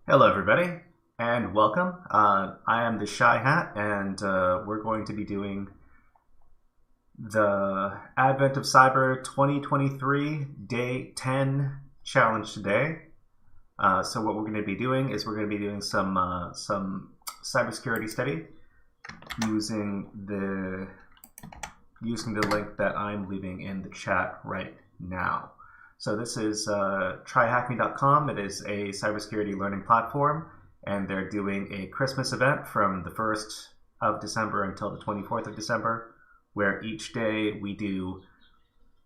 Hello, everybody, and welcome. I am the Shy Hat, and we're going to be doing the Advent of Cyber 2023 Day 10 challenge today. So what we're going to be doing is we're going to be doing some cybersecurity study using the link that I'm leaving in the chat right now. So this is TryHackMe.com. It is a cybersecurity learning platform, and they're doing a Christmas event from the 1st of December until the 24th of December, where each day we do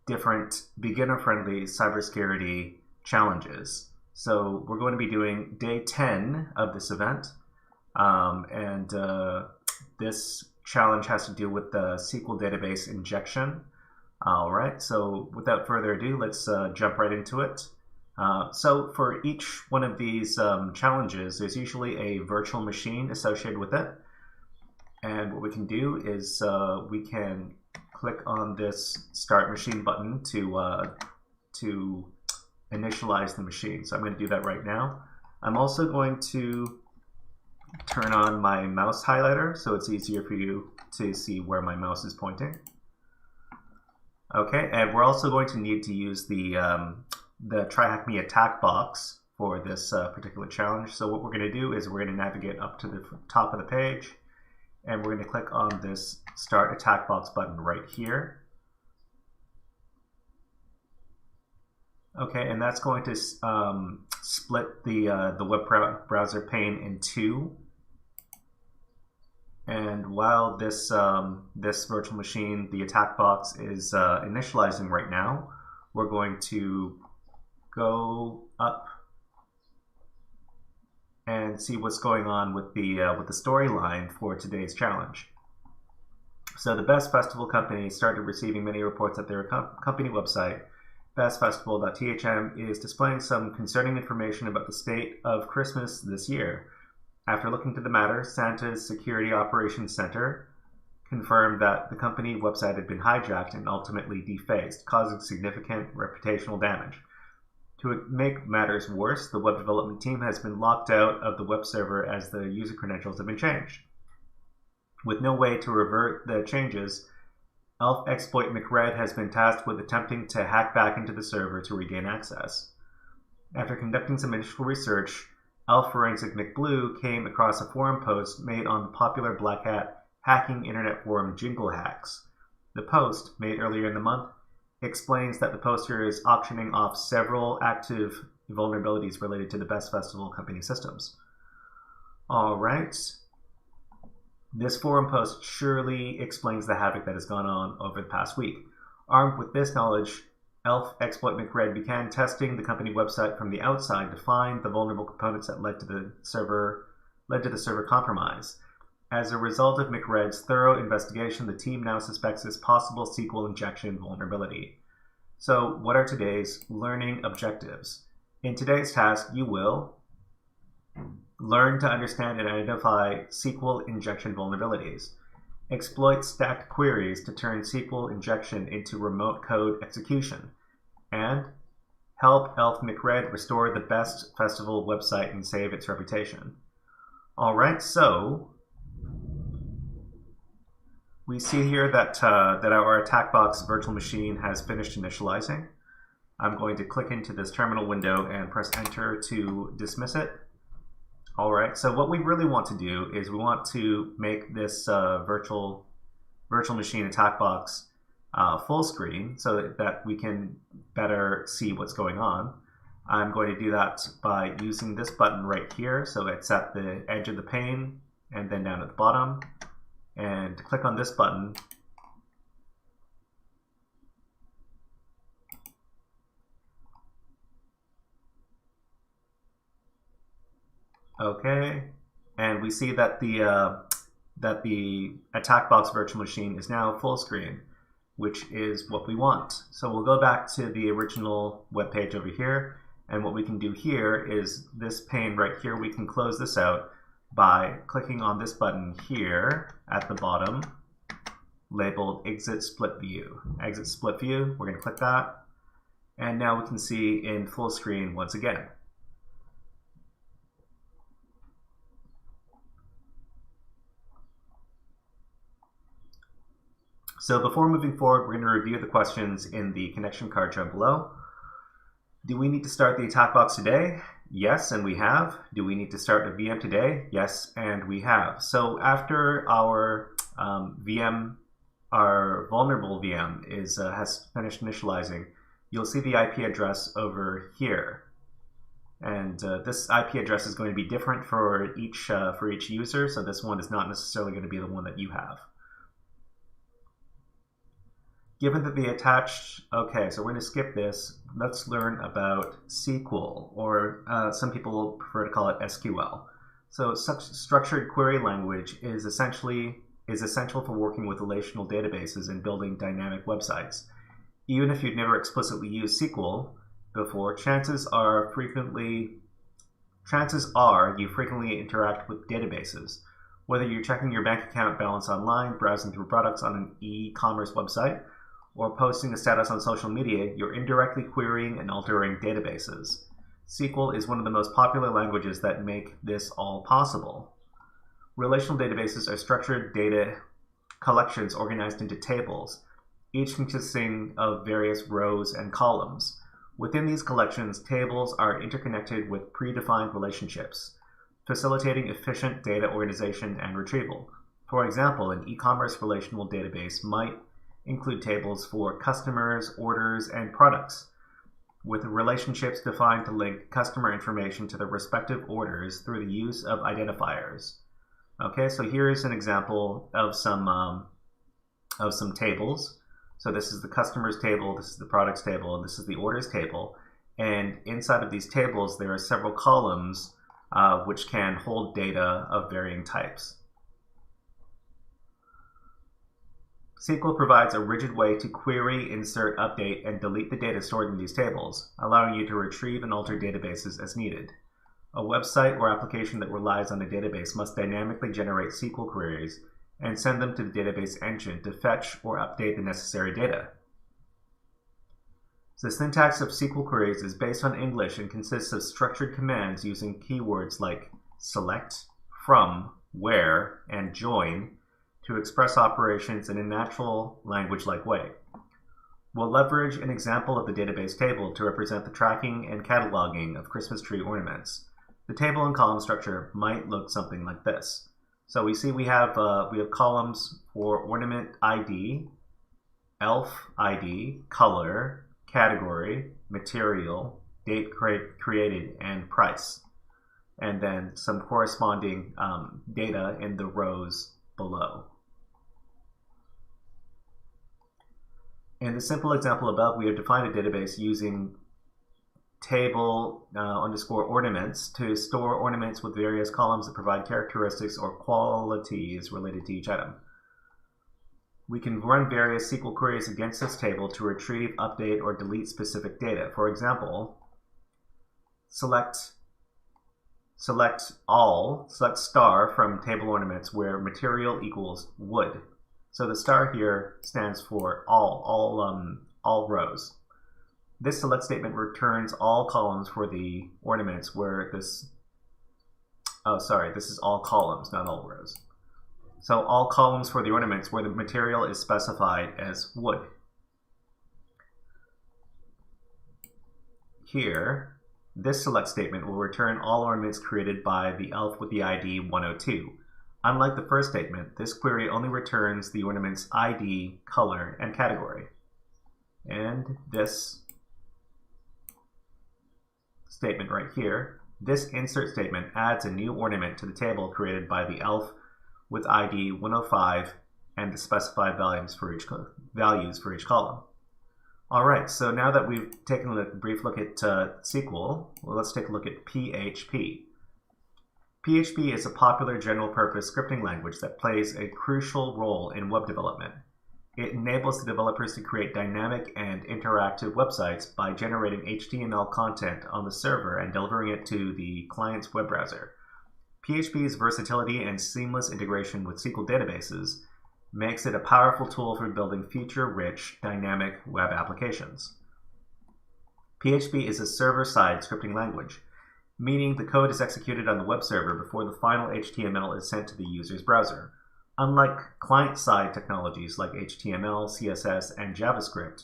different beginner-friendly cybersecurity challenges. So we're going to be doing day 10 of this event, and this challenge has to do with the SQL database injection. All right, so without further ado, let's jump right into it. So for each one of these challenges, there's usually a virtual machine associated with it. And what we can do is we can click on this Start Machine button to initialize the machine. So I'm going to do that right now. I'm also going to turn on my mouse highlighter so it's easier for you to see where my mouse is pointing. Okay, and we're also going to need to use the TryHackMe attack box for this particular challenge. So what we're going to do is we're going to navigate up to the top of the page, and we're going to click on this Start Attack Box button right here. Okay, and that's going to split the web browser pane in two. And while this virtual machine, the attack box, is initializing right now, we're going to go up and see what's going on with the storyline for today's challenge. So the Best Festival Company started receiving many reports at their company website. bestfestival.thm is displaying some concerning information about the state of Christmas this year. After looking into the matter, Santa's Security Operations Center confirmed that the company website had been hijacked and ultimately defaced, causing significant reputational damage. To make matters worse, the web development team has been locked out of the web server as the user credentials have been changed. With no way to revert the changes, Elf Exploit McRed has been tasked with attempting to hack back into the server to regain access. After conducting some initial research, Elf Forensic McBlue came across a forum post made on the popular Black Hat hacking internet forum Jingle Hacks. The post, made earlier in the month, explains that the poster is auctioning off several active vulnerabilities related to the Best Festival Company systems. All right. This forum post surely explains the havoc that has gone on over the past week. Armed with this knowledge, Elf Exploit McRed began testing the company website from the outside to find the vulnerable components that led to the server compromise. As a result of McRed's thorough investigation, the team now suspects this possible SQL injection vulnerability. So, what are today's learning objectives? In today's task, you will learn to understand and identify SQL injection vulnerabilities. Exploit stacked queries to turn SQL injection into remote code execution. And help Elf McRed restore the Best Festival website and save its reputation. All right, so we see here that our attack box virtual machine has finished initializing. I'm going to click into this terminal window and press enter to dismiss it. All right, so what we really want to do is we want to make this virtual machine attack box full screen so that we can better see what's going on. I'm going to do that by using this button right here. So it's at the edge of the pane and then down at the bottom. And click on this button. Okay, and we see that the attack box virtual machine is now full screen, which is what we want. So we'll go back to the original web page over here, and what we can do here is this pane right here, we can close this out by clicking on this button here at the bottom labeled Exit Split View. Exit Split View, we're going to click that, and now we can see in full screen once again. So before moving forward, we're going to review the questions in the connection card shown below. Do we need to start the attack box today? Yes, and we have. Do we need to start a VM today? Yes, and we have. So after our our vulnerable VM has finished initializing, you'll see the IP address over here. And this IP address is going to be different for each user, so this one is not necessarily going to be the one that you have. Given that the attached, okay, so we're going to skip this. Let's learn about SQL, or some people prefer to call it SQL. So such structured query language is essential for working with relational databases and building dynamic websites. Even if you've never explicitly used SQL before, chances are you frequently interact with databases. Whether you're checking your bank account balance online, browsing through products on an e-commerce website, or posting a status on social media, you're indirectly querying and altering databases. SQL is one of the most popular languages that make this all possible. Relational databases are structured data collections organized into tables, each consisting of various rows and columns. Within these collections, tables are interconnected with predefined relationships, facilitating efficient data organization and retrieval. For example, an e-commerce relational database might include tables for customers, orders, and products, with relationships defined to link customer information to the respective orders through the use of identifiers. Okay, so here's an example of some tables. So this is the customers table, this is the products table, and this is the orders table. And inside of these tables, there are several columns which can hold data of varying types. SQL provides a rigid way to query, insert, update, and delete the data stored in these tables, allowing you to retrieve and alter databases as needed. A website or application that relies on a database must dynamically generate SQL queries and send them to the database engine to fetch or update the necessary data. The syntax of SQL queries is based on English and consists of structured commands using keywords like select, from, where, and join to express operations in a natural language-like way. We'll leverage an example of the database table to represent the tracking and cataloging of Christmas tree ornaments. The table and column structure might look something like this. So we see we have columns for ornament ID, elf ID, color, category, material, date created, and price. And then some corresponding data in the rows below. In the simple example above, we have defined a database using table underscore ornaments to store ornaments with various columns that provide characteristics or qualities related to each item. We can run various SQL queries against this table to retrieve, update, or delete specific data. For example, select star from table ornaments where material equals wood. So the star here stands for all rows. This select statement returns all columns for the ornaments where this is all columns, not all rows. So all columns for the ornaments where the material is specified as wood. Here, this select statement will return all ornaments created by the elf with the ID 102. Unlike the first statement, this query only returns the ornament's ID, color, and category. And this statement right here, this insert statement adds a new ornament to the table created by the elf with ID 105 and the specified values for each column. All right, so now that we've taken a brief look at SQL, let's take a look at PHP. PHP is a popular general-purpose scripting language that plays a crucial role in web development. It enables the developers to create dynamic and interactive websites by generating HTML content on the server and delivering it to the client's web browser. PHP's versatility and seamless integration with SQL databases makes it a powerful tool for building feature-rich, dynamic web applications. PHP is a server-side scripting language, meaning the code is executed on the web server before the final HTML is sent to the user's browser. Unlike client-side technologies like HTML, CSS, and JavaScript,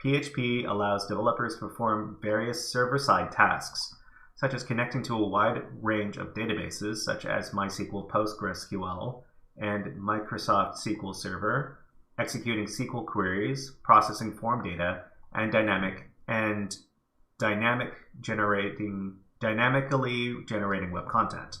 PHP allows developers to perform various server-side tasks, such as connecting to a wide range of databases such as MySQL, PostgreSQL, and Microsoft SQL Server, executing SQL queries, processing form data, and dynamically generating web content.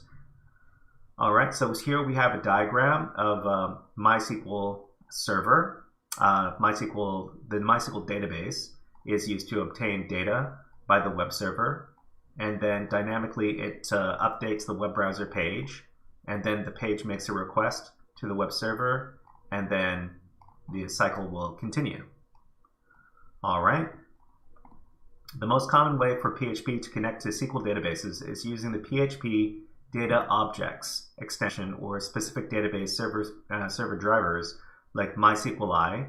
All right, so here we have a diagram of MySQL server. The MySQL database is used to obtain data by the web server, and then dynamically it updates the web browser page, and then the page makes a request to the web server, and then the cycle will continue. All right. The most common way for PHP to connect to SQL databases is using the PHP data objects extension or specific database server drivers like MySQLi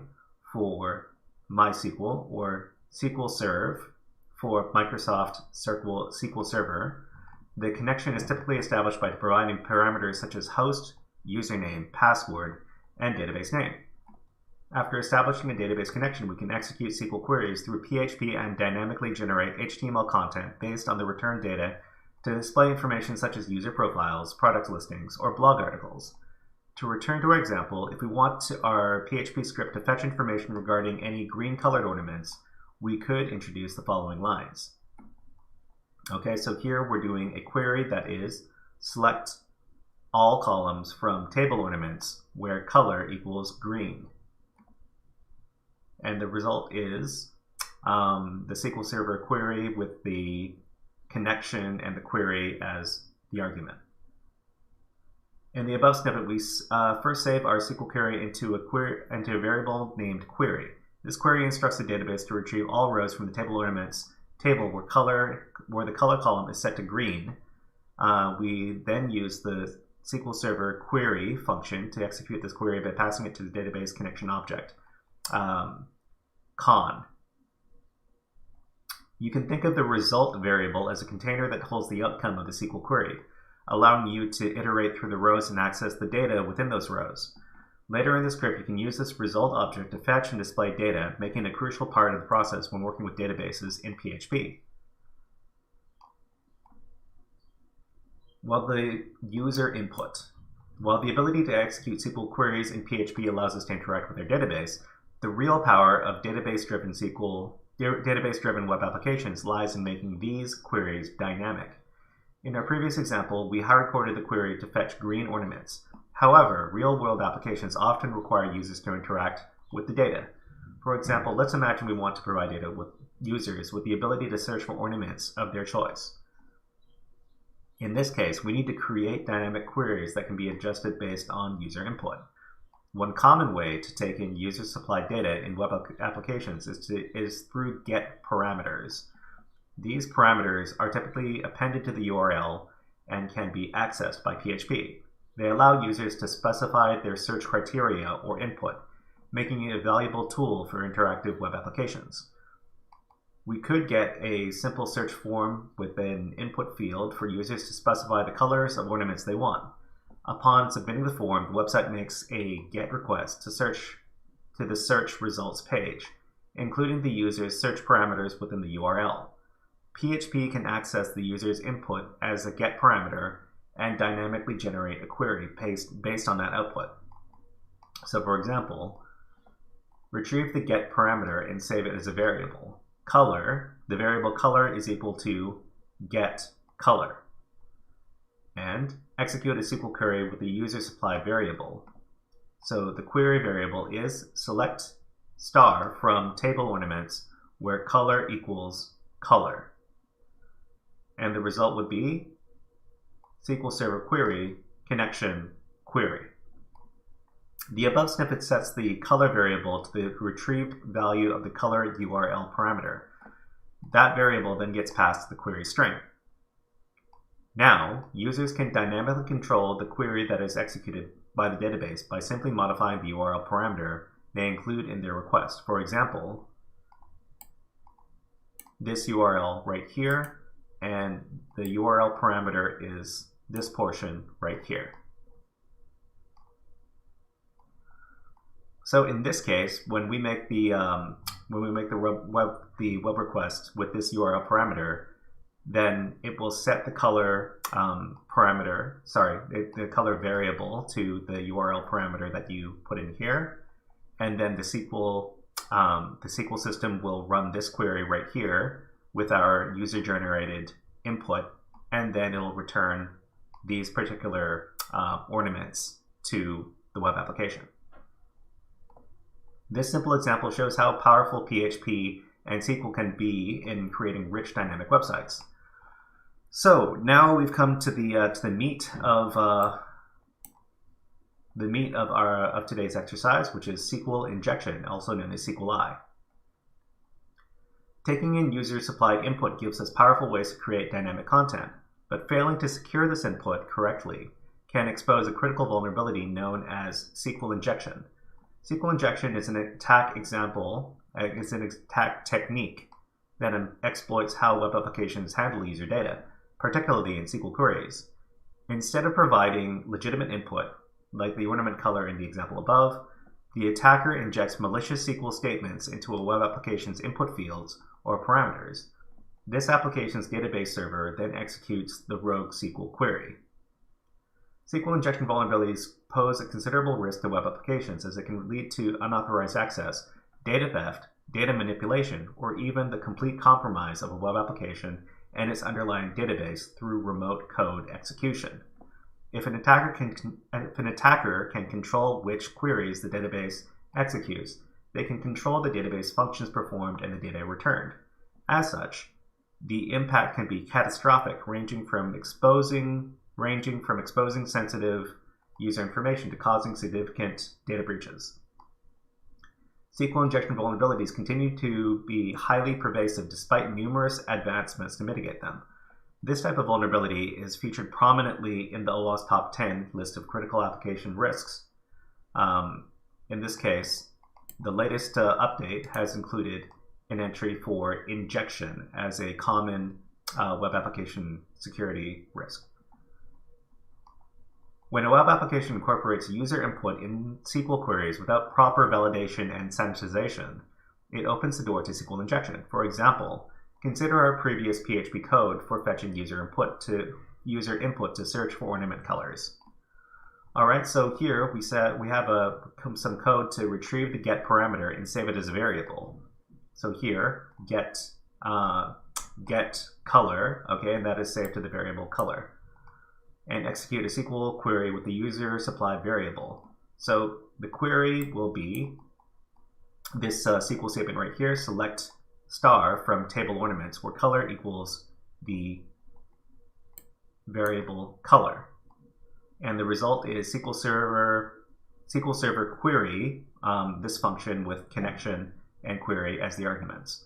for MySQL or SQL Serve for Microsoft SQL Server. The connection is typically established by providing parameters such as host, username, password, and database name. After establishing a database connection, we can execute SQL queries through PHP and dynamically generate HTML content based on the returned data to display information such as user profiles, product listings, or blog articles. To return to our example, if we want our PHP script to fetch information regarding any green colored ornaments, we could introduce the following lines. Okay, so here we're doing a query that is select all columns from table ornaments where color equals green. And the result is the SQL Server query with the connection and the query as the argument. In the above snippet, we first save our SQL query into a variable named query. This query instructs the database to retrieve all rows from the table ornaments table where the color column is set to green. We then use the SQL Server query function to execute this query by passing it to the database connection object. Con. You can think of the result variable as a container that holds the outcome of the SQL query, allowing you to iterate through the rows and access the data within those rows. Later in the script, you can use this result object to fetch and display data, making it a crucial part of the process when working with databases in PHP. While the user input. While the ability to execute SQL queries in PHP allows us to interact with our database, the real power of database-driven web applications lies in making these queries dynamic. In our previous example, we hard-coded the query to fetch green ornaments. However, real-world applications often require users to interact with the data. For example, let's imagine we want to provide data with users with the ability to search for ornaments of their choice. In this case, we need to create dynamic queries that can be adjusted based on user input. One common way to take in user-supplied data in web applications is through get parameters. These parameters are typically appended to the URL and can be accessed by PHP. They allow users to specify their search criteria or input, making it a valuable tool for interactive web applications. We could get a simple search form with an input field for users to specify the colors of ornaments they want. Upon submitting the form, the website makes a GET request to the search results page, including the user's search parameters within the URL. PHP can access the user's input as a GET parameter and dynamically generate a query based on that output. So for example, retrieve the GET parameter and save it as a variable. Color, the variable color is equal to GET color. And execute a SQL query with the user supplied variable. So the query variable is select star from table ornaments where color equals color. And the result would be SQL Server query connection query. The above snippet sets the color variable to the retrieved value of the color URL parameter. That variable then gets passed to the query string. Now, users can dynamically control the query that is executed by the database by simply modifying the URL parameter they include in their request. For example, this URL right here, and the URL parameter is this portion right here. So in this case, when we make the web request with this URL parameter, then it will set the color the color variable to the URL parameter that you put in here, and then the SQL system will run this query right here with our user-generated input, and then it'll return these particular ornaments to the web application. This simple example shows how powerful PHP and SQL can be in creating rich dynamic websites. So now we've come to the meat of today's exercise, which is SQL injection, also known as SQLi. Taking in user-supplied input gives us powerful ways to create dynamic content, but failing to secure this input correctly can expose a critical vulnerability known as SQL injection. SQL injection is an attack technique that exploits how web applications handle user data, particularly in SQL queries. Instead of providing legitimate input, like the ornament color in the example above, the attacker injects malicious SQL statements into a web application's input fields or parameters. This application's database server then executes the rogue SQL query. SQL injection vulnerabilities pose a considerable risk to web applications, as it can lead to unauthorized access, data theft, data manipulation, or even the complete compromise of a web application and its underlying database through remote code execution. If an attacker can control which queries the database executes, they can control the database functions performed and the data returned. As such, the impact can be catastrophic, ranging from exposing sensitive user information to causing significant data breaches. SQL injection vulnerabilities continue to be highly pervasive despite numerous advancements to mitigate them. This type of vulnerability is featured prominently in the OWASP Top 10 list of critical application risks. In this case, the latest update has included an entry for injection as a common web application security risk. When a web application incorporates user input in SQL queries without proper validation and sanitization, it opens the door to SQL injection. For example, consider our previous PHP code for fetching user input to search for ornament colors. All right, so here we have some code to retrieve the get parameter and save it as a variable. So here, get color, okay, and that is saved to the variable color. And execute a SQL query with the user supplied variable. So the query will be this SQL statement right here, select star from table ornaments, where color equals the variable color. And the result is SQL Server query, this function with connection and query as the arguments.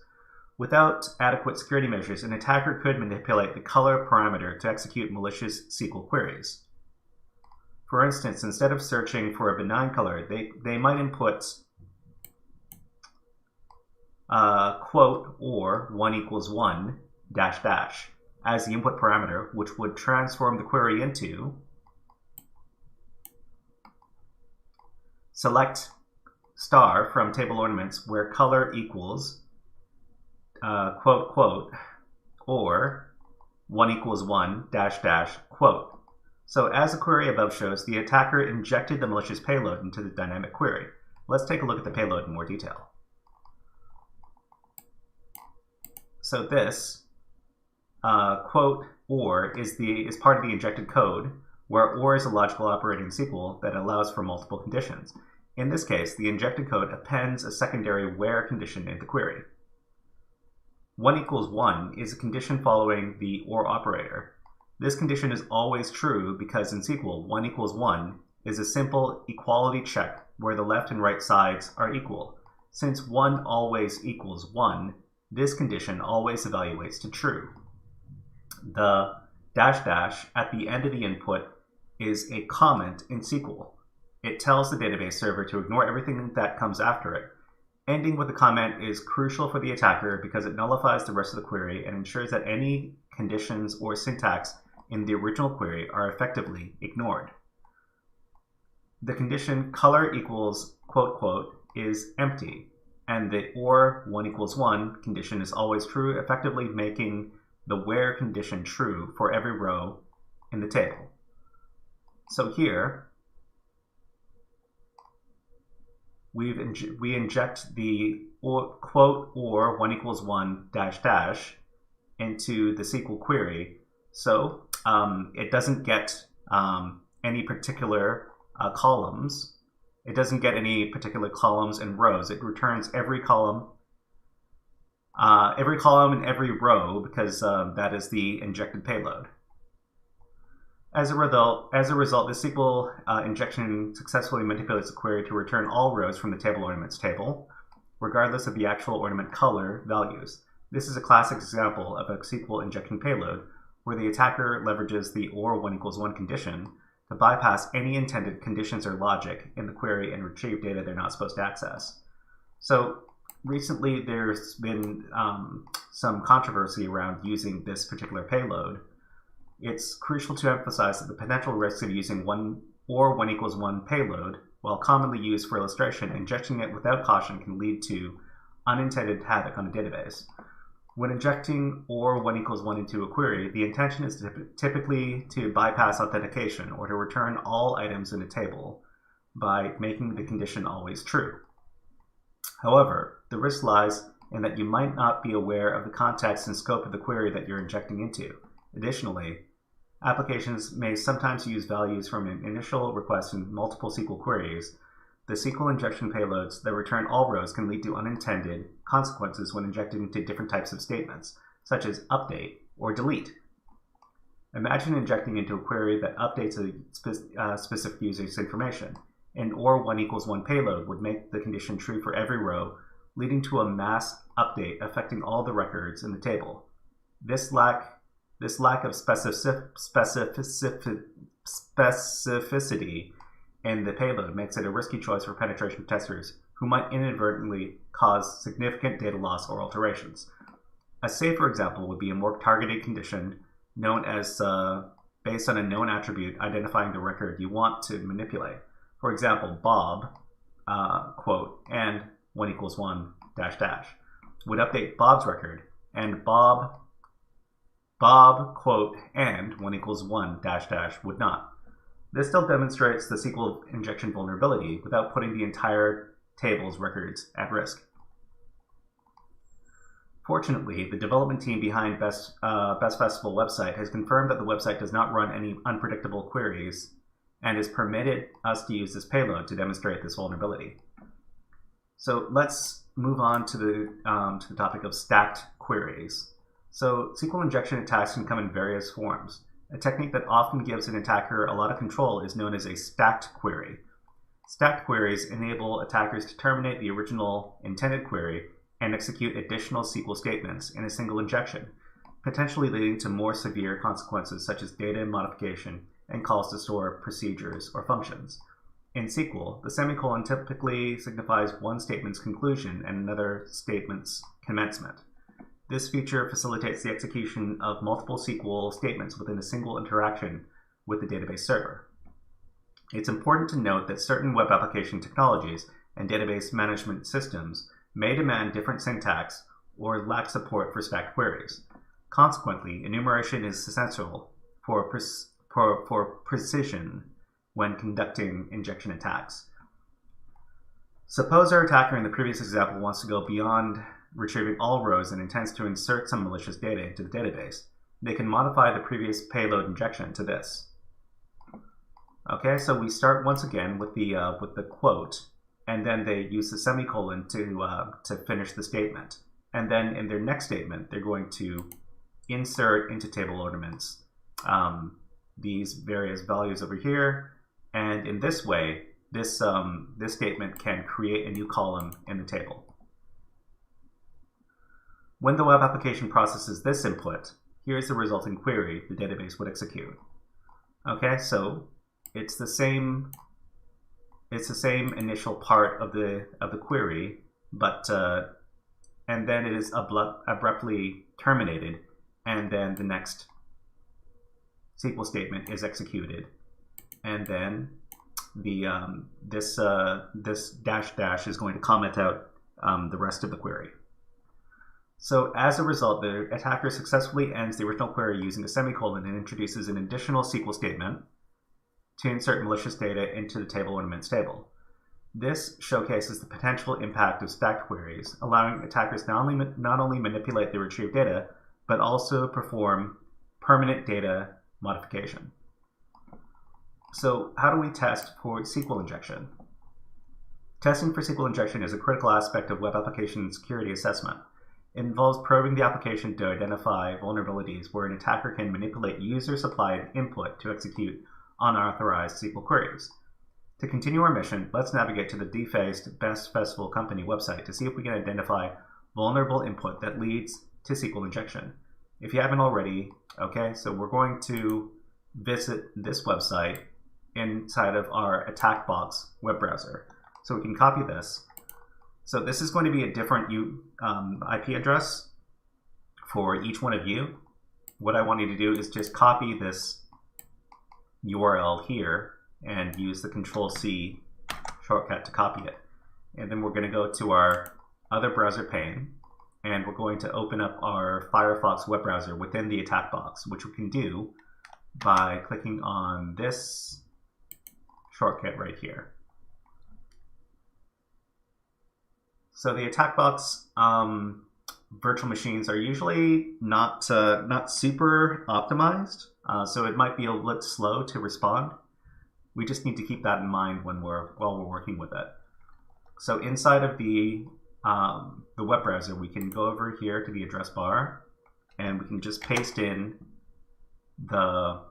Without adequate security measures, an attacker could manipulate the color parameter to execute malicious SQL queries. For instance, instead of searching for a benign color, they might input quote or 1 equals 1 dash dash as the input parameter, which would transform the query into select star from table ornaments where color equals quote quote or 1 equals 1 dash dash quote. So as the query above shows, the attacker injected the malicious payload into the dynamic query. Let's take a look at the payload in more detail. So this quote or is part of the injected code, where or is a logical operator in SQL that allows for multiple conditions. In this case, the injected code appends a secondary where condition in the query. 1 equals 1 is a condition following the or operator. This condition is always true because in SQL, 1 equals 1 is a simple equality check where the left and right sides are equal. Since 1 always equals 1, this condition always evaluates to true. The dash dash at the end of the input is a comment in SQL. It tells the database server to ignore everything that comes after it. Ending with a comment is crucial for the attacker because it nullifies the rest of the query and ensures that any conditions or syntax in the original query are effectively ignored. the condition color equals quote quote is empty, and the or 1 equals 1 condition is always true, effectively making the where condition true for every row in the table. So here, we inject the quote or 1 equals 1 dash dash into the SQL query. So it doesn't get any particular columns. It doesn't get any particular columns and rows. It returns every column and every row because that is the injected payload. As a result, the SQL injection successfully manipulates the query to return all rows from the table ornaments table, regardless of the actual ornament color values. This is a classic example of a SQL injection payload where the attacker leverages the or 1 equals 1 condition to bypass any intended conditions or logic in the query and retrieve data they're not supposed to access. So recently there's been some controversy around using this particular payload. It's crucial to emphasize that the potential risks of using 1 or 1 equals 1 payload, while commonly used for illustration, injecting it without caution can lead to unintended havoc on a database. When injecting or 1 equals 1 into a query, the intention is typically to bypass authentication or to return all items in a table by making the condition always true. However, the risk lies in that you might not be aware of the context and scope of the query that you're injecting into. Additionally, applications may sometimes use values from an initial request in multiple SQL queries. The SQL injection payloads that return all rows can lead to unintended consequences when injected into different types of statements, such as update or delete. Imagine injecting into a query that updates a specific user's information. An or 1 equals 1 payload would make the condition true for every row, leading to a mass update affecting all the records in the table. This lack of specificity in the payload makes it a risky choice for penetration testers who might inadvertently cause significant data loss or alterations. A safer example would be a more targeted condition known as based on a known attribute identifying the record you want to manipulate. For example, Bob, quote, and 1 equals 1 dash dash would update Bob's record, and Bob, quote, and 1 equals 1 dash dash would not. This still demonstrates the SQL injection vulnerability without putting the entire table's records at risk. Fortunately, the development team behind Best Festival website has confirmed that the website does not run any unpredictable queries and has permitted us to use this payload to demonstrate this vulnerability. So let's move on to the topic of stacked queries. So SQL injection attacks can come in various forms. A technique that often gives an attacker a lot of control is known as a stacked query. Stacked queries enable attackers to terminate the original intended query and execute additional SQL statements in a single injection, potentially leading to more severe consequences such as data modification and calls to store procedures or functions. In SQL, the semicolon typically signifies one statement's conclusion and another statement's commencement. This feature facilitates the execution of multiple SQL statements within a single interaction with the database server. It's important to note that certain web application technologies and database management systems may demand different syntax or lack support for stacked queries. Consequently, enumeration is essential for precision when conducting injection attacks. Suppose our attacker in the previous example wants to go beyond retrieving all rows and intends to insert some malicious data into the database. They can modify the previous payload injection to this. Okay, so we start once again with the quote, and then they use the semicolon to finish the statement. And then in their next statement, they're going to insert into table ornaments these various values over here, and in this way, this statement can create a new column in the table. When the web application processes this input, here's the resulting query the database would execute. Okay, so it's the same initial part of the query, but and then it is abruptly terminated, and then the next SQL statement is executed, and then this dash dash is going to comment out the rest of the query. So as a result, the attacker successfully ends the original query using a semicolon and introduces an additional SQL statement to insert malicious data into the table ornaments table. This showcases the potential impact of stacked queries, allowing attackers not only manipulate the retrieved data, but also perform permanent data modification. So how do we test for SQL injection? Testing for SQL injection is a critical aspect of web application security assessment. It involves probing the application to identify vulnerabilities where an attacker can manipulate user-supplied input to execute unauthorized SQL queries. To continue our mission, let's navigate to the defaced Best Festival Company website to see if we can identify vulnerable input that leads to SQL injection. If you haven't already, okay, so we're going to visit this website inside of our attack box web browser. So we can copy this. So this is going to be a different IP address for each one of you. What I want you to do is just copy this URL here and use the Control-C shortcut to copy it. And then we're going to go to our other browser pane, and we're going to open up our Firefox web browser within the attack box, which we can do by clicking on this shortcut right here. So the attack box virtual machines are usually not super optimized, so it might be a little slow to respond. We just need to keep that in mind while we're working with it. So inside of the web browser, we can go over here to the address bar, and we can just paste in the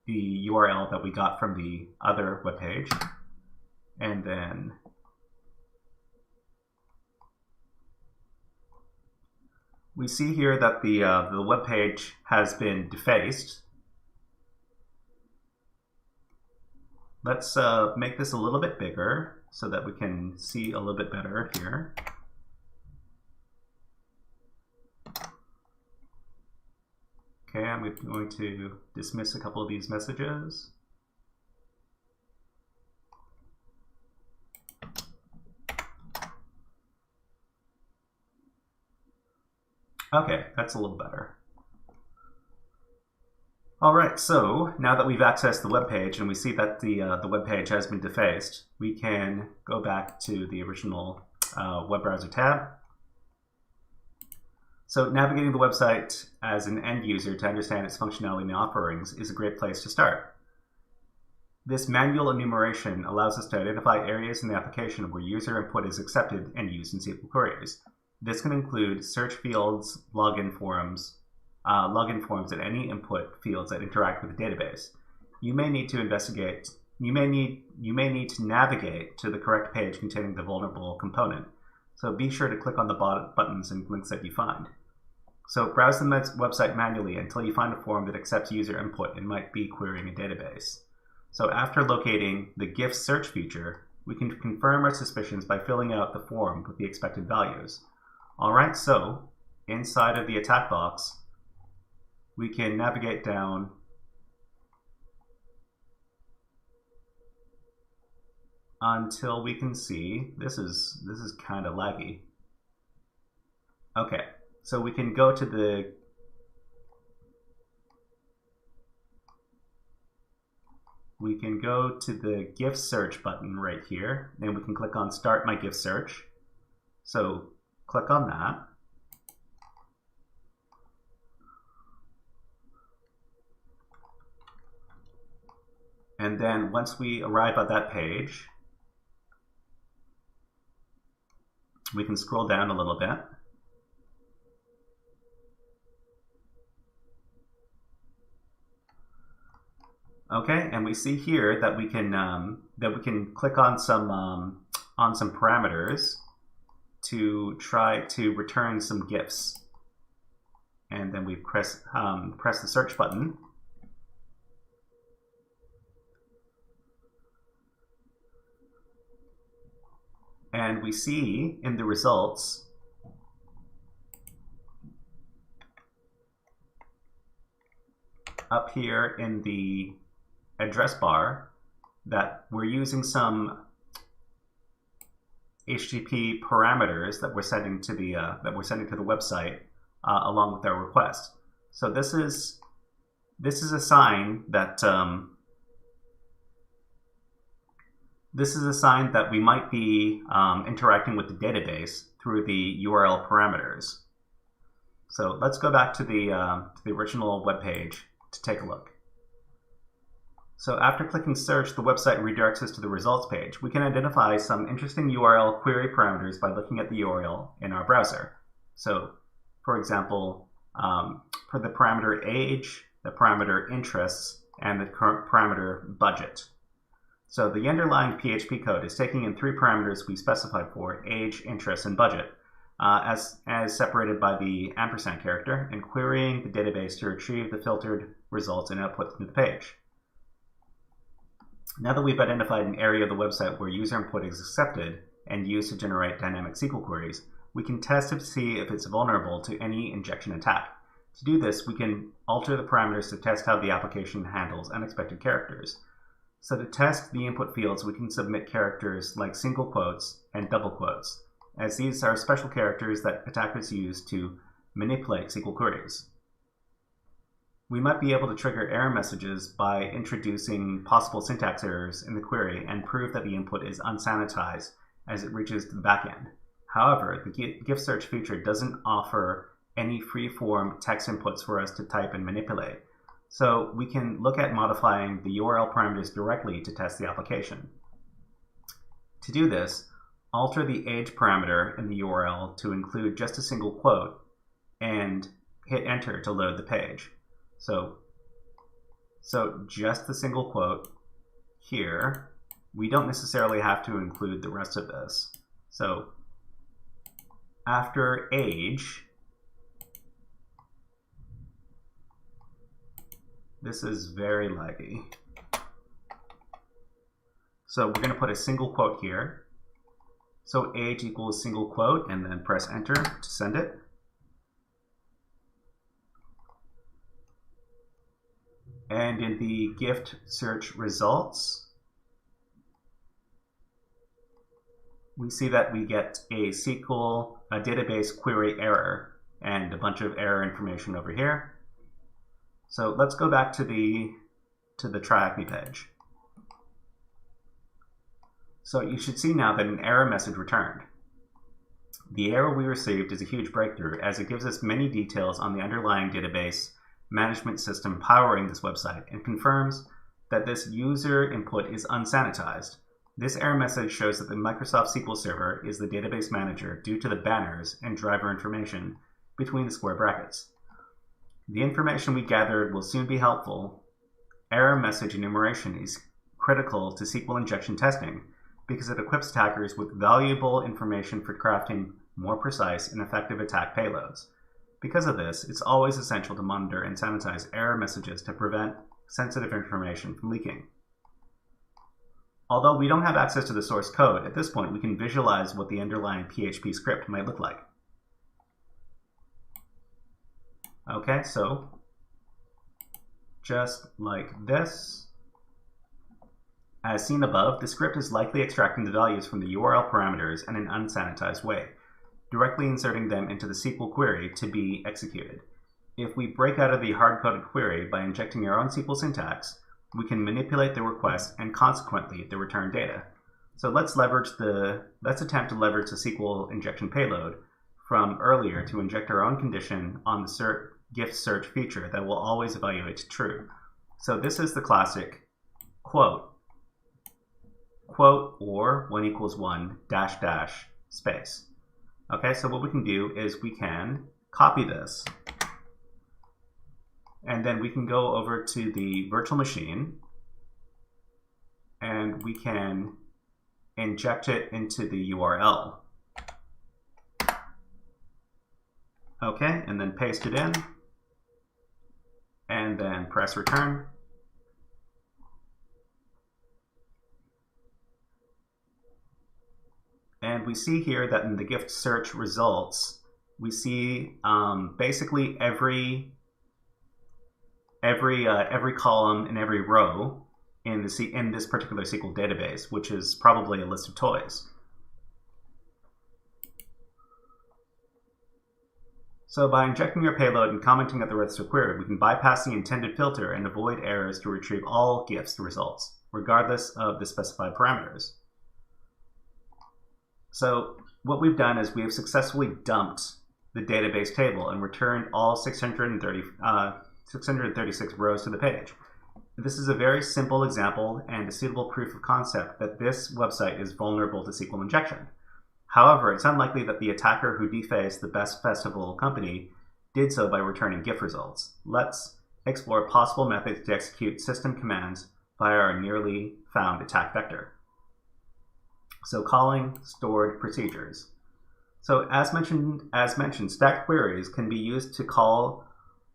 URL that we got from the other web page, and then we see here that the web page has been defaced. Let's make this a little bit bigger so that we can see a little bit better here. Okay, I'm going to dismiss a couple of these messages. Okay, that's a little better. All right, so now that we've accessed the web page and we see that the web page has been defaced, we can go back to the original web browser tab. So navigating the website as an end user to understand its functionality and offerings is a great place to start. This manual enumeration allows us to identify areas in the application where user input is accepted and used in SQL queries. This can include search fields, login forms, and any input fields that interact with the database. You may need to investigate. You may need to navigate to the correct page containing the vulnerable component. So be sure to click on the buttons and links that you find. So browse the website manually until you find a form that accepts user input and might be querying a database. So after locating the GIF search feature, we can confirm our suspicions by filling out the form with the expected values. All right, so inside of the attack box, we can navigate down until we can see, this is kind of laggy. Okay, so we can go to the GIF search button right here, and we can click on Start My GIF Search. So click on that. And then once we arrive at that page, we can scroll down a little bit. Okay, and we see here that we can click on some parameters to try to return some GIFs, and then we press the search button. And we see in the results up here in the address bar that we're using some HTTP parameters that we're sending to the website along with our request. So this is a sign that we might be interacting with the database through the URL parameters. So let's go back to the original web page to take a look. So after clicking search, the website redirects us to the results page. We can identify some interesting URL query parameters by looking at the URL in our browser. So for example, for the parameter age, the parameter interests, and the current parameter budget. So the underlying PHP code is taking in three parameters we specified for age, interest, and budget, as separated by the ampersand character, and querying the database to retrieve the filtered results and output to the page. Now that we've identified an area of the website where user input is accepted and used to generate dynamic SQL queries, we can test to see if it's vulnerable to any injection attack. To do this, we can alter the parameters to test how the application handles unexpected characters. So to test the input fields, we can submit characters like single quotes and double quotes, as these are special characters that attackers use to manipulate SQL queries. We might be able to trigger error messages by introducing possible syntax errors in the query and prove that the input is unsanitized as it reaches the backend. However, the gift search feature doesn't offer any free-form text inputs for us to type and manipulate. So we can look at modifying the URL parameters directly to test the application. To do this, alter the age parameter in the URL to include just a single quote and hit enter to load the page. So just the single quote here. We don't necessarily have to include the rest of this. So after age, this is very laggy. So we're going to put a single quote here. So age equals single quote, and then press enter to send it. And in the gift search results, we see that we get a SQL, a database query error, and a bunch of error information over here. So let's go back to the TryHackMe page. So you should see now that an error message returned. The error we received is a huge breakthrough, as it gives us many details on the underlying database management system powering this website and confirms that this user input is unsanitized. This error message shows that the Microsoft SQL Server is the database manager due to the banners and driver information between the square brackets. The information we gathered will soon be helpful. Error message enumeration is critical to SQL injection testing because it equips attackers with valuable information for crafting more precise and effective attack payloads. Because of this, it's always essential to monitor and sanitize error messages to prevent sensitive information from leaking. Although we don't have access to the source code, at this point we can visualize what the underlying PHP script might look like. Okay, so just like this. As seen above, the script is likely extracting the values from the URL parameters in an unsanitized way, directly inserting them into the SQL query to be executed. If we break out of the hard-coded query by injecting our own SQL syntax, we can manipulate the request and consequently the return data. So let's attempt to leverage the SQL injection payload from earlier to inject our own condition on the gift search feature that will always evaluate to true. So this is the classic quote or 1 = 1 -- space. Okay, so what we can do is we can copy this, and then we can go over to the virtual machine, and we can inject it into the URL. Okay, and then paste it in, and then press return. And we see here that in the gift search results, we see basically every column and every row in this particular SQL database, which is probably a list of toys. So by injecting our payload and commenting at the register query, we can bypass the intended filter and avoid errors to retrieve all GIFs results, regardless of the specified parameters. So what we've done is we've successfully dumped the database table and returned all 636 rows to the page. This is a very simple example and a suitable proof of concept that this website is vulnerable to SQL injection. However, it's unlikely that the attacker who defaced the Best Festival company did so by returning GIF results. Let's explore possible methods to execute system commands via our nearly found attack vector. So calling stored procedures. So as mentioned, stacked queries can be used to call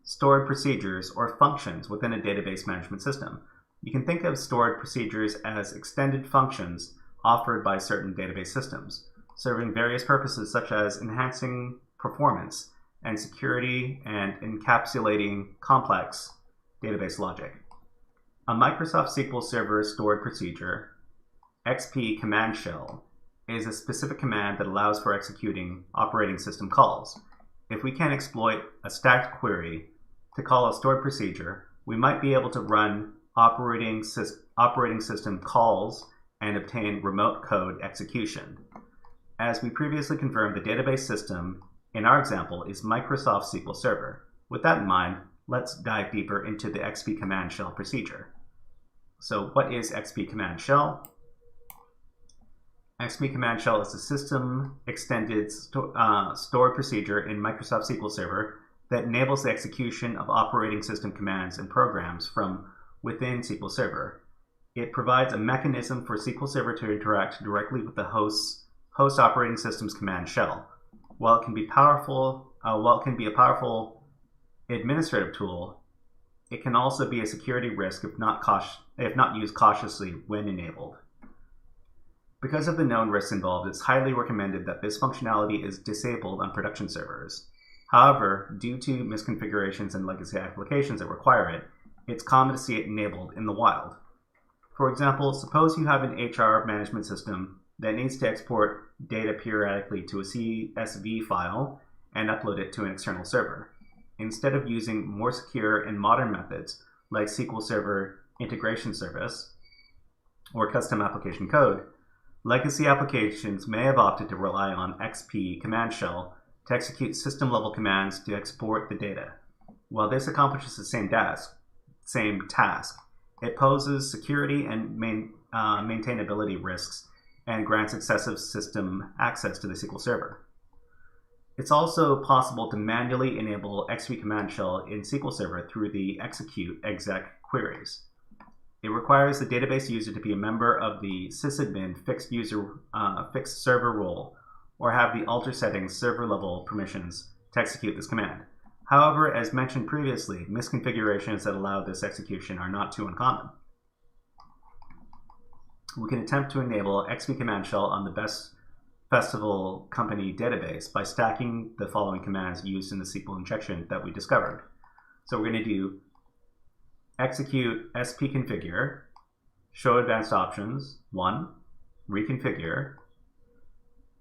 stored procedures or functions within a database management system. You can think of stored procedures as extended functions offered by certain database systems, serving various purposes such as enhancing performance and security and encapsulating complex database logic. A Microsoft SQL Server stored procedure, XP command shell, is a specific command that allows for executing operating system calls. If we can exploit a stacked query to call a stored procedure, we might be able to run operating system calls and obtain remote code execution. As we previously confirmed, the database system in our example is Microsoft SQL Server. With that in mind, let's dive deeper into the XP command shell procedure. So what is XP command shell? XP command shell is a system extended stored procedure in Microsoft SQL Server that enables the execution of operating system commands and programs from within SQL Server. It provides a mechanism for SQL Server to interact directly with the host operating system's command shell. While it can be a powerful administrative tool, it can also be a security risk if not used cautiously when enabled. Because of the known risks involved, it's highly recommended that this functionality is disabled on production servers. However, due to misconfigurations and legacy applications that require it, it's common to see it enabled in the wild. For example, suppose you have an HR management system that needs to export data periodically to a CSV file and upload it to an external server. Instead of using more secure and modern methods like SQL Server Integration Service or custom application code, legacy applications may have opted to rely on XP command shell to execute system-level commands to export the data. While this accomplishes the same task, it poses security and maintainability risks and grants excessive system access to the SQL Server. It's also possible to manually enable XP command shell in SQL Server through the execute exec queries. It requires the database user to be a member of the sysadmin fixed server role or have the alter settings server level permissions to execute this command. However, as mentioned previously, misconfigurations that allow this execution are not too uncommon. We can attempt to enable XP command shell on the Best Festival company database by stacking the following commands used in the SQL injection that we discovered. So we're going to do execute spconfigure, show advanced options, 1, reconfigure,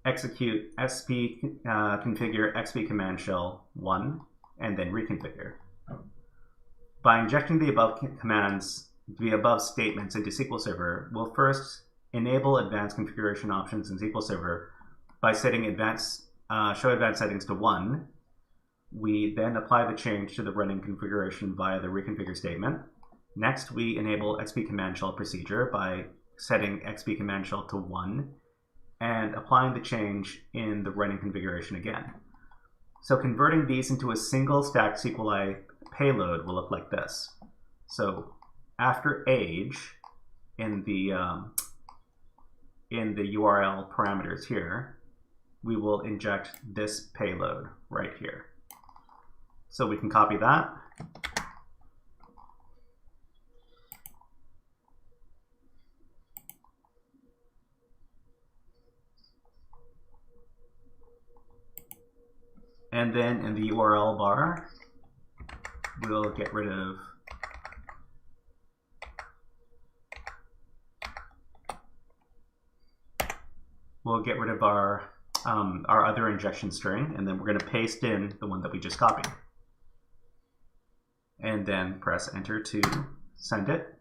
execute spconfigure XP command shell, 1, and then reconfigure. By injecting the above statements into SQL Server, we'll first enable advanced configuration options in SQL Server by setting show advanced settings to 1. We then apply the change to the running configuration via the reconfigure statement. Next, we enable XP command shell procedure by setting XP command shell to 1 and applying the change in the running configuration again. So converting these into a single stacked SQLi payload will look like this. So after age in the URL parameters here, we will inject this payload right here. So we can copy that. And then in the URL bar, we'll get rid of we'll get rid of our other injection string, and then we're going to paste in the one that we just copied. And then press enter to send it.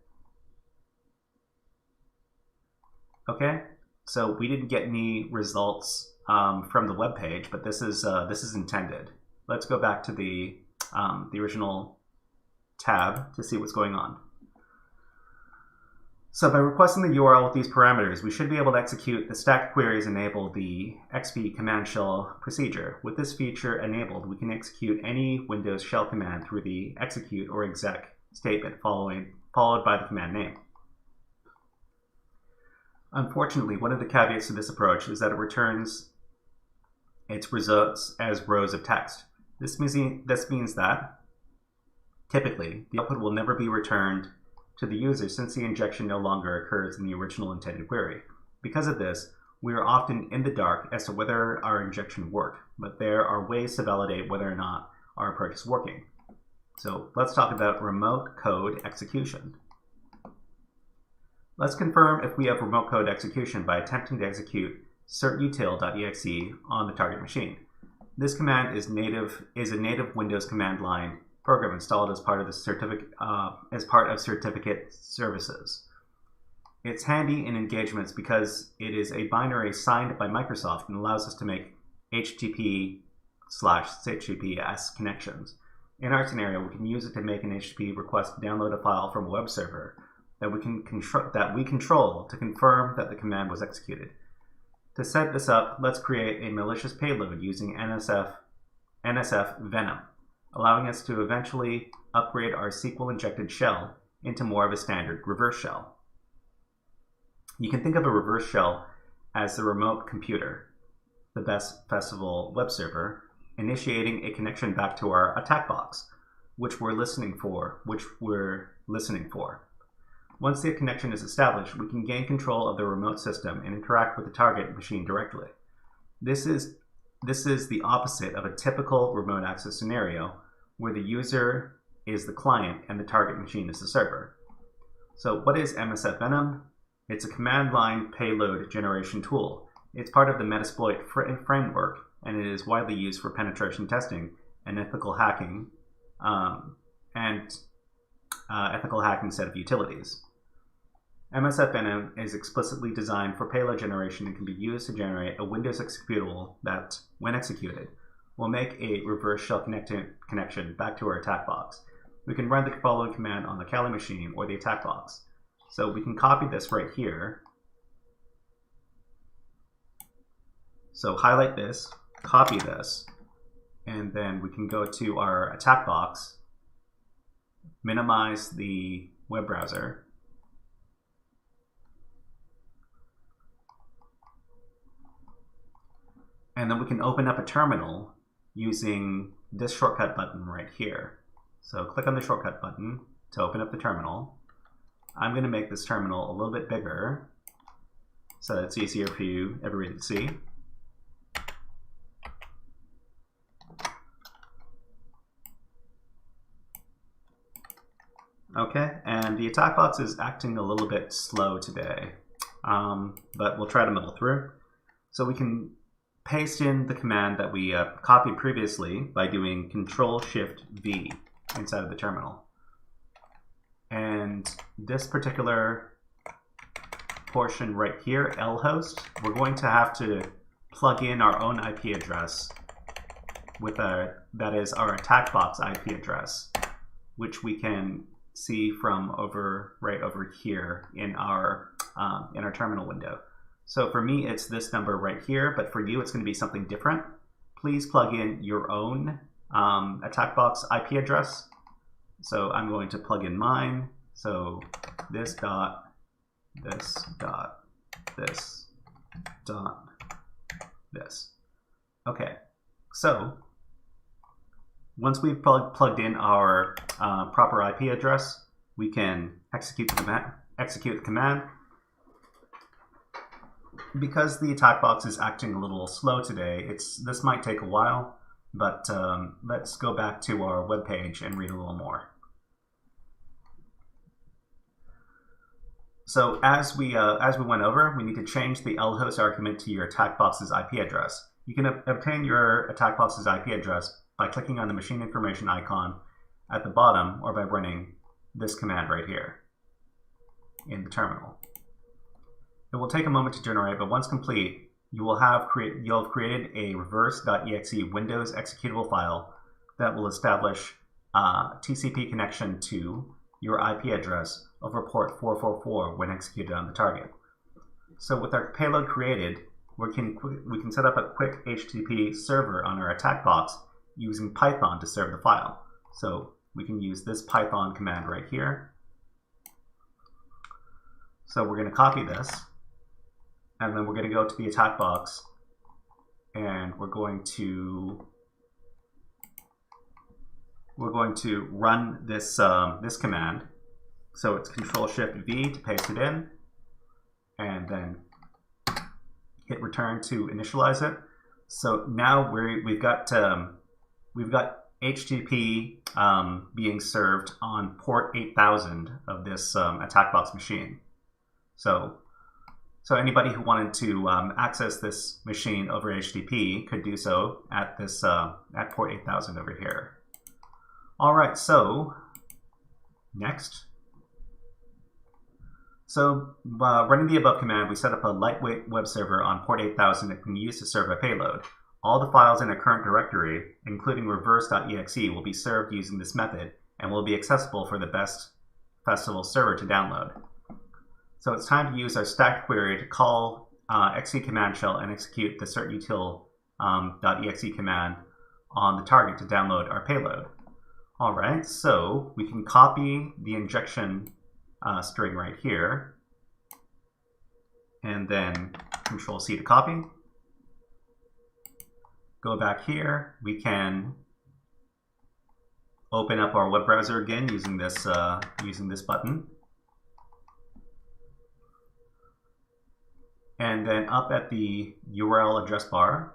Okay, so we didn't get any results from the web page, but this is intended. Let's go back to the original tab to see what's going on. So by requesting the URL with these parameters, we should be able to execute the stacked queries enable the XP command shell procedure. With this feature enabled, we can execute any Windows shell command through the execute or exec statement followed by the command name. Unfortunately, one of the caveats to this approach is that it returns its results as rows of text. This means that typically the output will never be returned to the user since the injection no longer occurs in the original intended query. Because of this, we are often in the dark as to whether our injection worked, but there are ways to validate whether or not our approach is working. So let's talk about remote code execution. Let's confirm if we have remote code execution by attempting to execute certutil.exe on the target machine. This command is a native Windows command line program installed as part of certificate services. It's handy in engagements because it is a binary signed by Microsoft and allows us to make HTTP/HTTPS connections. In our scenario, we can use it to make an HTTP request to download a file from a web server that we control to confirm that the command was executed. To set this up, let's create a malicious payload using NSF Venom, allowing us to eventually upgrade our SQL injected shell into more of a standard reverse shell. You can think of a reverse shell as the remote computer, the best festival web server, initiating a connection back to our attack box, which we're listening for. Once the connection is established, we can gain control of the remote system and interact with the target machine directly. This is the opposite of a typical remote access scenario where the user is the client and the target machine is the server. So what is MSF Venom? It's a command line payload generation tool. It's part of the Metasploit framework, and it is widely used for penetration testing and ethical hacking set of utilities. MSF Venom is explicitly designed for payload generation and can be used to generate a Windows executable that, when executed, will make a reverse shell connection back to our attack box. We can run the following command on the Kali machine or the attack box. So we can copy this right here. So highlight this, copy this, and then we can go to our attack box, minimize the web browser, and then we can open up a terminal using this shortcut button right here. So click on the shortcut button to open up the terminal. I'm going to make this terminal a little bit bigger so that it's easier for everybody to see. Okay, and the attack box is acting a little bit slow today, but we'll try to muddle through. So we can paste in the command that we copied previously by doing Control-Shift-V inside of the terminal. And this particular portion right here, lhost, we're going to have to plug in our own IP address with that is our attack box IP address, which we can see from right over here in our terminal window. So for me, it's this number right here, but for you, it's going to be something different. Please plug in your own attack box IP address. So I'm going to plug in mine. So this dot, this dot, this dot, this. Okay, so once we've plugged in our proper IP address, we can execute the command. Because the attack box is acting a little slow today, this might take a while, but let's go back to our web page and read a little more. So as we went over, we need to change the lhost argument to your attack box's IP address. You can obtain your attack box's IP address by clicking on the machine information icon at the bottom, or by running this command right here in the terminal. It will take a moment to generate, but once complete, you'll have created a reverse.exe Windows executable file that will establish a TCP connection to your IP address over port 444 when executed on the target. So with our payload created, we can set up a quick HTTP server on our attack box using Python to serve the file. So we can use this Python command right here. So we're going to copy this, and then we're going to go to the attack box, and we're going to run this this command. So it's Control-Shift-V to paste it in, and then hit return to initialize it. So now we've got HTTP being served on port 8000 of this attack box machine. So anybody who wanted to access this machine over HTTP could do so at this at port 8000 over here. All right, so next. So running the above command, we set up a lightweight web server on port 8000 that can be used to serve a payload. All the files in a current directory, including reverse.exe, will be served using this method and will be accessible for the best festival server to download. So it's time to use our stacked query to call exe command shell and execute the certutil.exe command on the target to download our payload. All right, so we can copy the injection string right here, and then Control-C to copy. Go back here. We can open up our web browser again using this button, and then up at the URL address bar,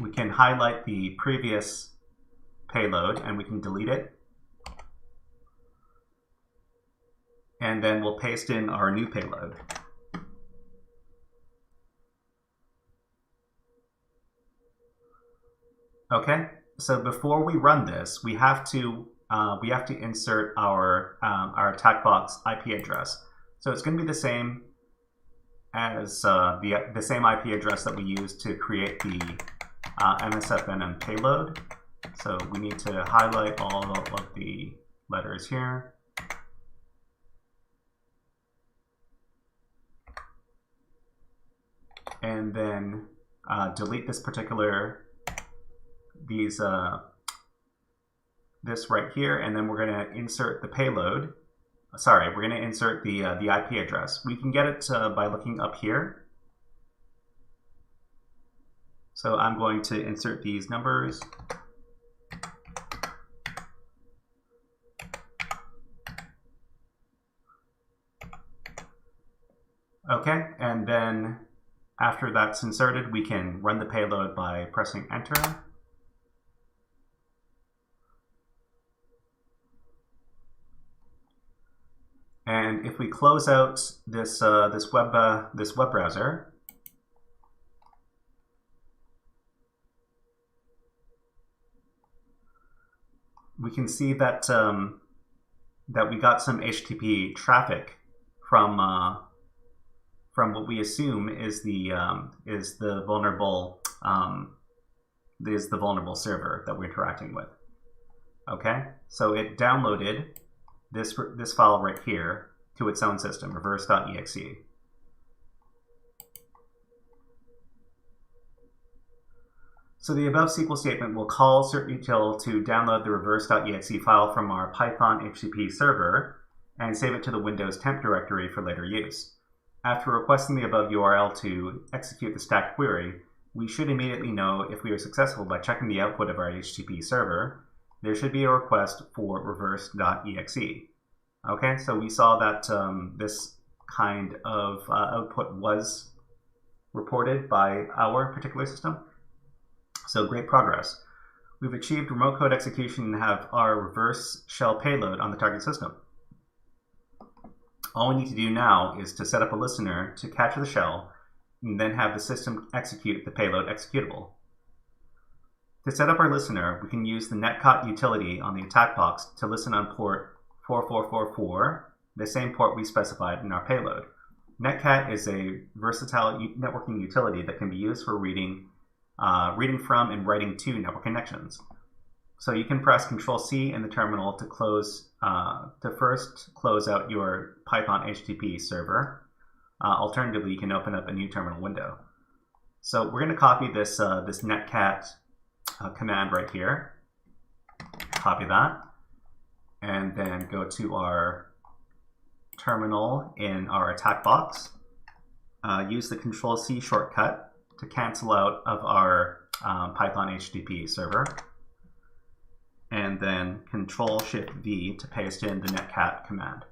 we can highlight the previous payload and we can delete it. And then we'll paste in our new payload. Okay, so before we run this, we have to insert our attack box IP address. So it's going to be the same as the same IP address that we used to create the MSFNM payload. So we need to highlight all of the letters here. And then delete this this right here, and then we're going to insert the payload. Sorry, we're going to insert the IP address. We can get it by looking up here. So I'm going to insert these numbers. Okay, and then after that's inserted, we can run the payload by pressing enter. And if we close out this web browser, we can see that that we got some HTTP traffic from what we assume is the vulnerable server that we're interacting with. Okay, so it downloaded this file right here to its own system, reverse.exe. So the above SQL statement will call certutil to download the reverse.exe file from our Python HTTP server and save it to the Windows temp directory for later use. After requesting the above URL to execute the stacked query, we should immediately know if we are successful by checking the output of our HTTP server. There should be a request for reverse.exe. Okay, so we saw that this kind of output was reported by our particular system. So great progress. We've achieved remote code execution and have our reverse shell payload on the target system. All we need to do now is to set up a listener to catch the shell and then have the system execute the payload executable. To set up our listener, we can use the netcat utility on the attack box to listen on port 4444, the same port we specified in our payload. Netcat is a versatile networking utility that can be used for reading from and writing to network connections. So you can press Control-C in the terminal to first close out your Python HTTP server. Alternatively, you can open up a new terminal window. So we're going to copy this netcat command right here. Copy that, and then go to our terminal in our attack box. Use the Control-C shortcut to cancel out of our Python HTTP server, and then Control-Shift-V to paste in the netcat command.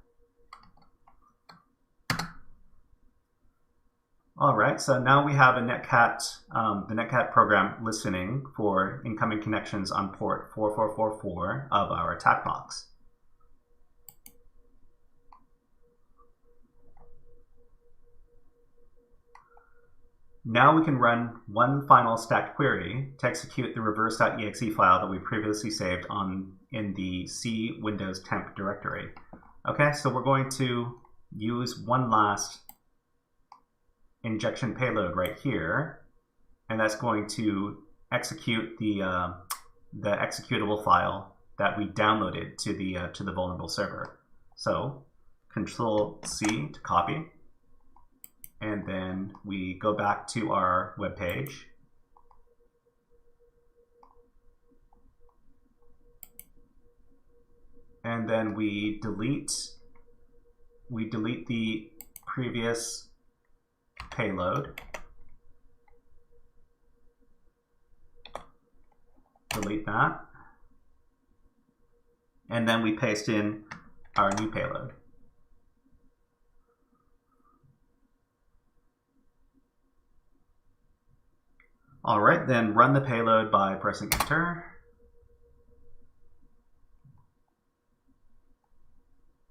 All right, so now we have a netcat, the netcat program listening for incoming connections on port 4444 of our attack box. Now we can run one final stacked query to execute the reverse.exe file that we previously saved in the C Windows temp directory. Okay, so we're going to use one last injection payload right here, and that's going to execute the executable file that we downloaded to the vulnerable server. So Control-C to copy. And then we go back to our web page. And then we delete the previous payload. Delete that. And then we paste in our new payload. All right, then run the payload by pressing enter.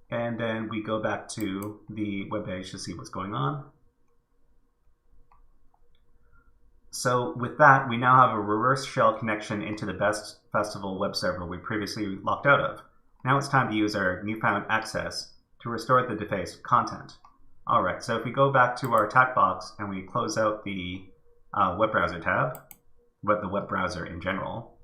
And then we go back to the web page to see what's going on. So with that, we now have a reverse shell connection into the best festival web server we previously locked out of. Now it's time to use our newfound access to restore the defaced content. All right, so if we go back to our attack box and we close out the web browser tab, but the web browser in general.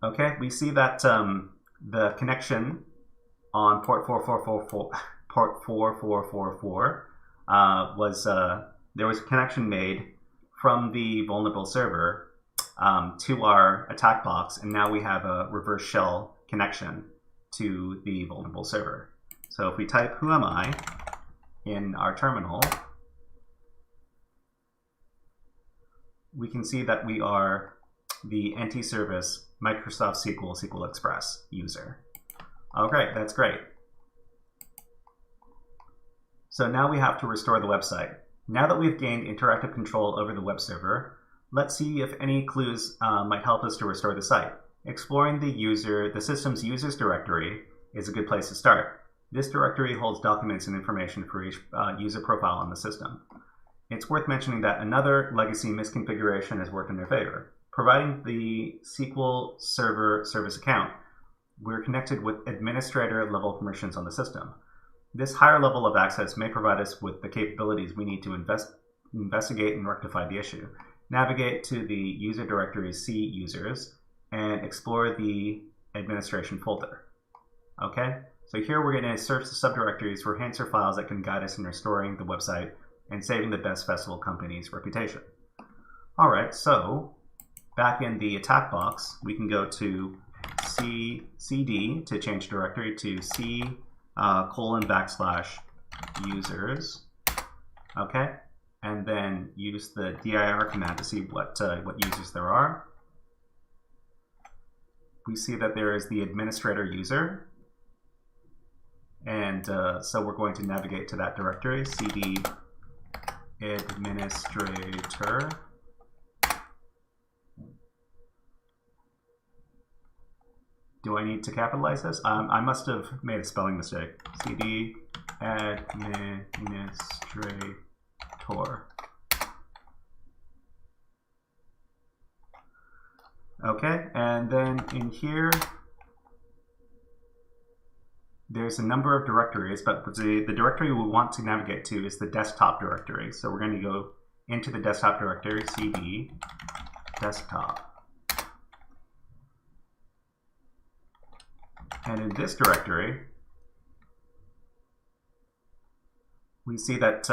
Okay, we see that the connection on port 4444 there was a connection made from the vulnerable server to our attack box, and now we have a reverse shell connection to the vulnerable server. So if we type "who am I" in our terminal, we can see that we are the anti-service Microsoft SQL Express user. Okay, that's great. So now we have to restore the website. Now that we've gained interactive control over the web server, let's see if any clues might help us to restore the site. Exploring the system's users directory is a good place to start. This directory holds documents and information for each user profile on the system. It's worth mentioning that another legacy misconfiguration has worked in their favor. Providing the SQL Server service account, we're connected with administrator level permissions on the system. This higher level of access may provide us with the capabilities we need to investigate and rectify the issue, navigate to the user directory's C users, and explore the administration folder. Okay? So here we're going to search the subdirectories for hints or files that can guide us in restoring the website and saving the best festival company's reputation. All right, so back in the attack box, we can go to cd to change directory to C:\users. Okay, and then use the dir command to see what users there are. We see that there is the administrator user. And so we're going to navigate to that directory, cd administrator. Do I need to capitalize this? I must have made a spelling mistake. CD administrator. Okay, and then in here, there's a number of directories, but the directory we want to navigate to is the desktop directory. So we're going to go into the desktop directory, CD desktop. And in this directory, we see that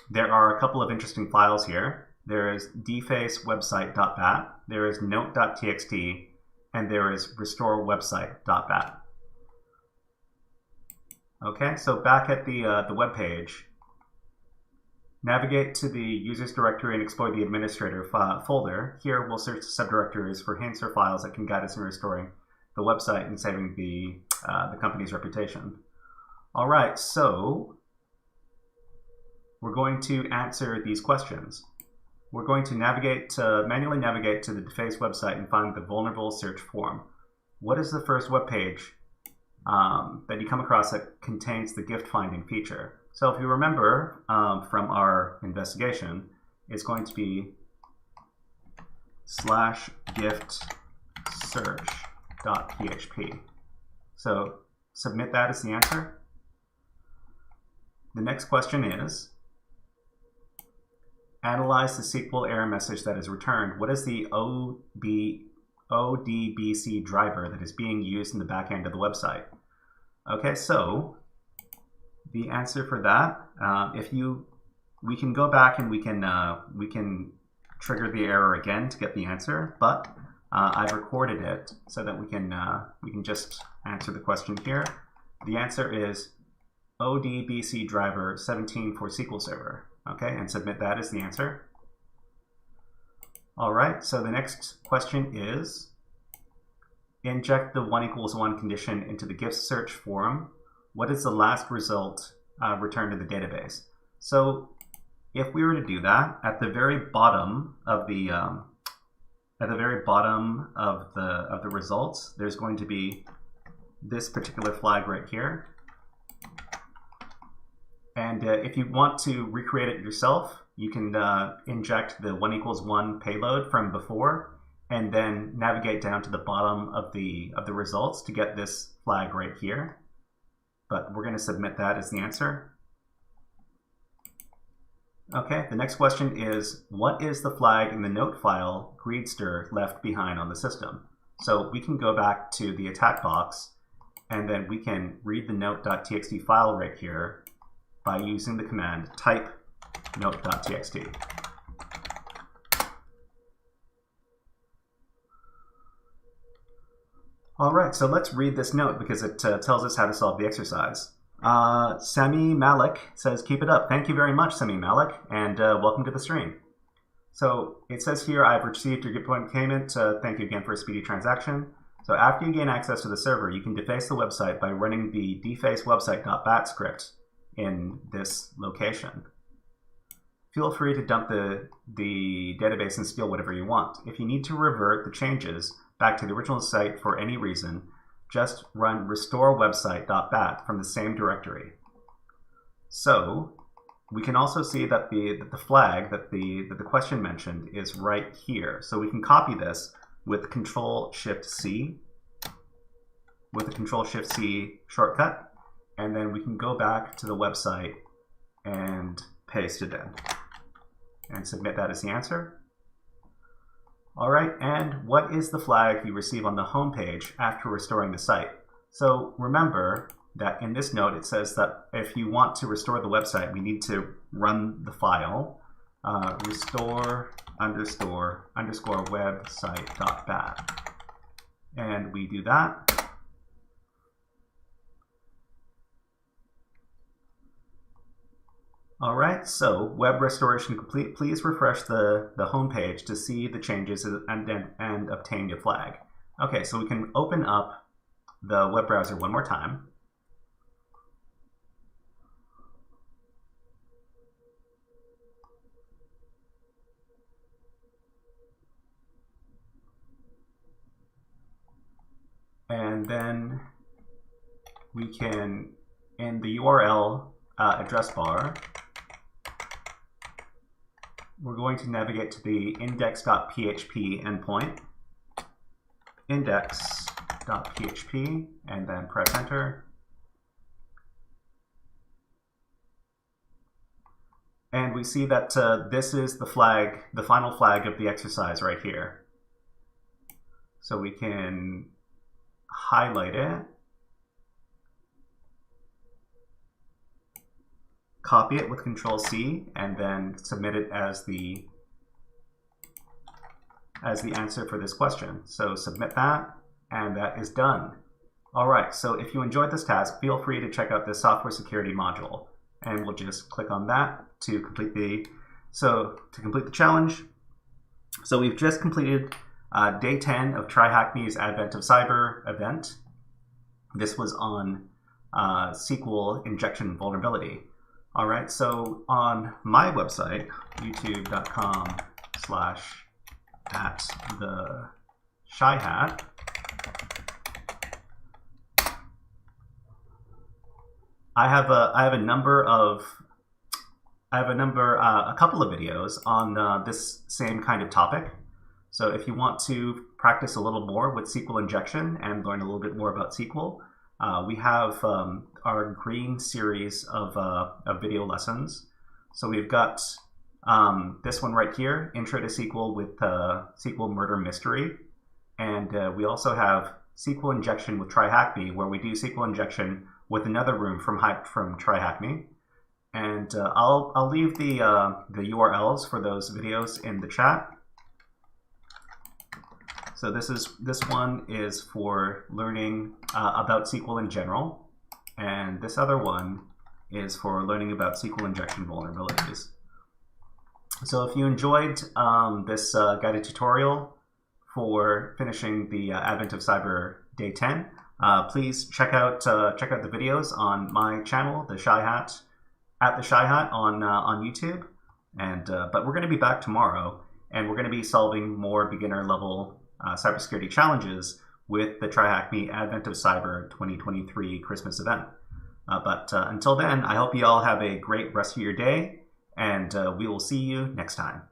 there are a couple of interesting files here. There is defacewebsite.bat, there is note.txt, and there is restorewebsite.bat. Okay, so back at the web page, navigate to the users directory and explore the administrator folder. Here we'll search the subdirectories for hints or files that can guide us in restoring the website and saving the company's reputation. All right, so we're going to answer these questions. We're going to manually navigate to the Deface website and find the vulnerable search form. What is the first web page that you come across that contains the gift finding feature? So if you remember from our investigation, it's going to be /giftsearch.php. So submit that as the answer. The next question is, analyze the SQL error message that is returned. What is the ODBC driver that is being used in the back end of the website? Okay, so the answer for that, we can go back and we can trigger the error again to get the answer, but I've recorded it so that we can just answer the question here. The answer is ODBC driver 17 for SQL Server. Okay, and submit that as the answer. All right, so the next question is, inject the 1 = 1 condition into the gift search form. What is the last result returned to the database? So if we were to do that, at the very bottom of the results, there's going to be this particular flag right here. And if you want to recreate it yourself, you can inject the 1 = 1 payload from before, and then navigate down to the bottom of the results to get this flag right here. But we're going to submit that as the answer. Okay, the next question is, what is the flag in the note file Greedster left behind on the system? So we can go back to the attack box, and then we can read the note.txt file right here by using the command type note.txt. All right, so let's read this note because it tells us how to solve the exercise. Sami Malik says, keep it up. Thank you very much, Sami Malik, and welcome to the stream. So it says here, I've received your Gitpoint payment. Thank you again for a speedy transaction. So after you gain access to the server, you can deface the website by running the defacewebsite.bat script in this location. Feel free to dump the database and steal whatever you want. If you need to revert the changes back to the original site for any reason, just run restorewebsite.bat from the same directory. So we can also see that the flag that the question mentioned is right here. So we can copy this with Control-Shift-C, with the Control-Shift-C shortcut, and then we can go back to the website and paste it in and submit that as the answer. All right, and what is the flag you receive on the home page after restoring the site? So remember that in this note, it says that if you want to restore the website, we need to run the file restore_website.bat. And we do that. All right, so web restoration complete. Please refresh the home page to see the changes and obtain your flag. Okay, so we can open up the web browser one more time. And then we can, in the URL address bar, we're going to navigate to the index.php endpoint, index.php, and then press enter. And we see that this is the flag, the final flag of the exercise right here. So we can highlight it, copy it with Control-C, and then submit it as the answer for this question. So submit that, and that is done. All right, so if you enjoyed this task, feel free to check out the software security module, and we'll just click on that to complete the challenge. So we've just completed day 10 of TryHackMe's Advent of Cyber event. This was on SQL injection vulnerability. All right, so on my website, youtube.com/@theshyhat, I have a couple of videos on this same kind of topic. So if you want to practice a little more with SQL injection and learn a little bit more about SQL, we have our green series of video lessons. So we've got this one right here, Intro to SQL with SQL Murder Mystery. And we also have SQL injection with TryHackMe, where we do SQL injection with another room from TryHackMe. And I'll leave the URLs for those videos in the chat. So this one is for learning about SQL in general, and this other one is for learning about SQL injection vulnerabilities. So if you enjoyed this guided tutorial for finishing the Advent of Cyber Day 10, please check out the videos on my channel, the TryHack on YouTube. And but we're going to be back tomorrow, and we're going to be solving more beginner level cybersecurity challenges with the TryHackMe Advent of Cyber 2023 Christmas event. But until then, I hope you all have a great rest of your day, and we will see you next time.